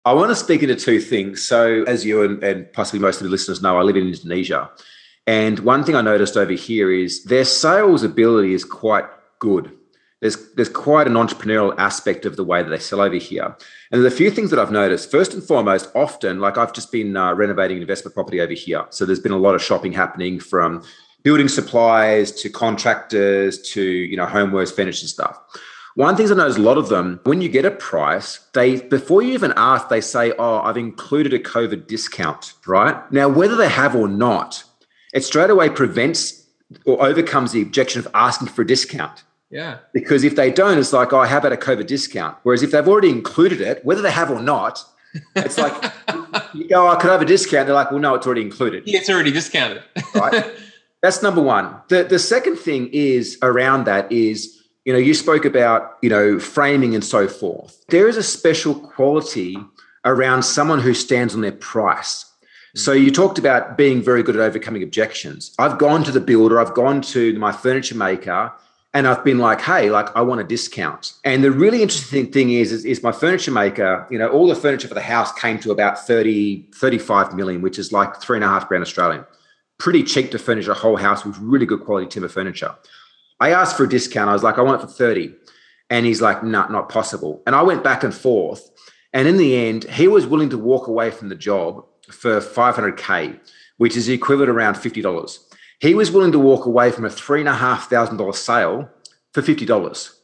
I want to speak into two things. So as you and possibly most of the listeners know, I live in Indonesia. And one thing I noticed over here is their sales ability is quite good. There's quite an entrepreneurial aspect of the way that they sell over here. And there's a few things that I've noticed. First and foremost, often, like I've just been renovating an investment property over here. So there's been a lot of shopping happening from building supplies to contractors to, homewares, furniture stuff. One thing I noticed, a lot of them, when you get a price, before you even ask, they say, oh, I've included a COVID discount, right? Now, whether they have or not, it straight away prevents or overcomes the objection of asking for a discount. Yeah. Because if they don't, it's like, oh, how about a COVID discount? Whereas if they've already included it, whether they have or not, it's like, you go, I could have a discount. They're like, well, no, it's already included. Yeah, it's already discounted. Right? That's number one. The second thing is around that is, you spoke about, framing and so forth. There is a special quality around someone who stands on their price. So you talked about being very good at overcoming objections. I've gone to the builder, I've gone to my furniture maker, and I've been like, hey, I want a discount. And the really interesting thing is my furniture maker, all the furniture for the house came to about 35 million, which is like $3,500 Australian. Pretty cheap to furnish a whole house with really good quality timber furniture. I asked for a discount. I was like, I want it for 30. And he's like, no, not possible. And I went back and forth. And in the end, he was willing to walk away from the job for $500K, which is the equivalent around $50. He was willing to walk away from a $3,500 sale for $50.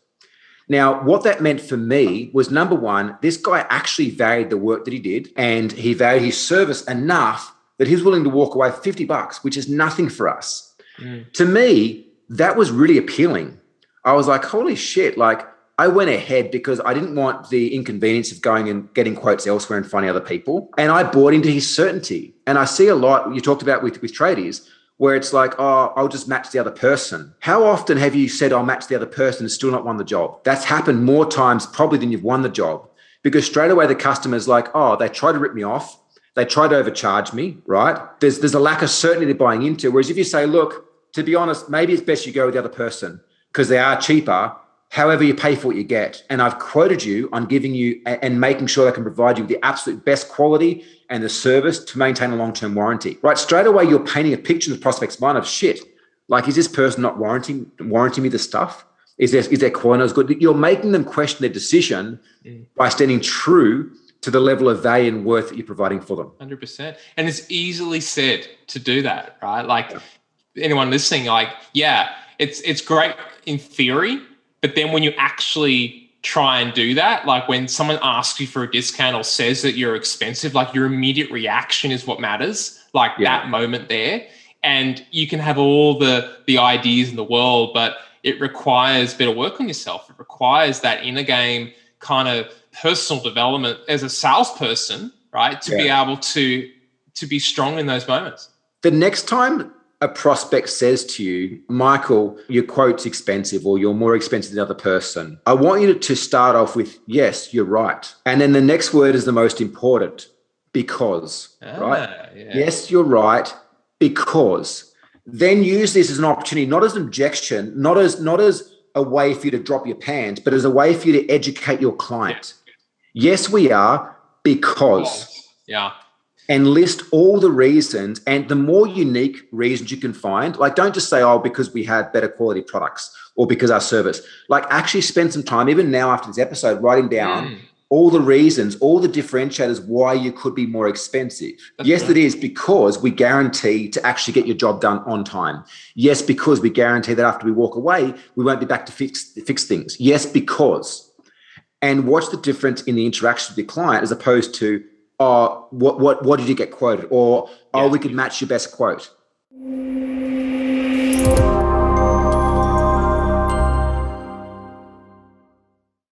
Now, what that meant for me was, number one, this guy actually valued the work that he did, and he valued his service enough that he was willing to walk away for $50, which is nothing for us. To me, that was really appealing. I was like, holy shit, I went ahead because I didn't want the inconvenience of going and getting quotes elsewhere and finding other people. And I bought into his certainty. And I see a lot, you talked about with tradies, where it's like, oh, I'll just match the other person. How often have you said, I'll match the other person and still not won the job? That's happened more times probably than you've won the job, because straight away the customer's like, oh, they try to rip me off. They try to overcharge me, right? There's a lack of certainty they're buying into. Whereas if you say, look, to be honest, maybe it's best you go with the other person because they are cheaper. However, you pay for what you get. And I've quoted you on giving you and making sure I can provide you with the absolute best quality and the service to maintain a long-term warranty, right? Straight away, you're painting a picture in the prospect's mind of shit. Like, is this person not warranting me the stuff? Is their quality as good? You're making them question their decision by standing true to the level of value and worth that you're providing for them. 100%. And it's easily said to do that, right? Anyone listening, it's great in theory, but then when you actually try and do that, like when someone asks you for a discount or says that you're expensive, your immediate reaction is what matters, that moment there. And you can have all the ideas in the world, but it requires better work on yourself. It requires that inner game kind of personal development as a salesperson, right? To be able to be strong in those moments. The next time a prospect says to you, Michael, your quote's expensive or you're more expensive than the other person, I want you to start off with, yes, you're right. And then the next word is the most important, because, right? Yeah. Yes, you're right, because. Then use this as an opportunity, not as an objection, not as a way for you to drop your pants, but as a way for you to educate your client. Yes, we are, because. Yeah. And list all the reasons, and the more unique reasons you can find, don't just say, oh, because we had better quality products or because our service, actually spend some time, even now after this episode, writing down all the reasons, all the differentiators why you could be more expensive. Yes, it is because we guarantee to actually get your job done on time. Yes, because we guarantee that after we walk away, we won't be back to fix things. Yes, because. And watch the difference in the interaction with your client as opposed to, what did you get quoted? Or, we could match your best quote.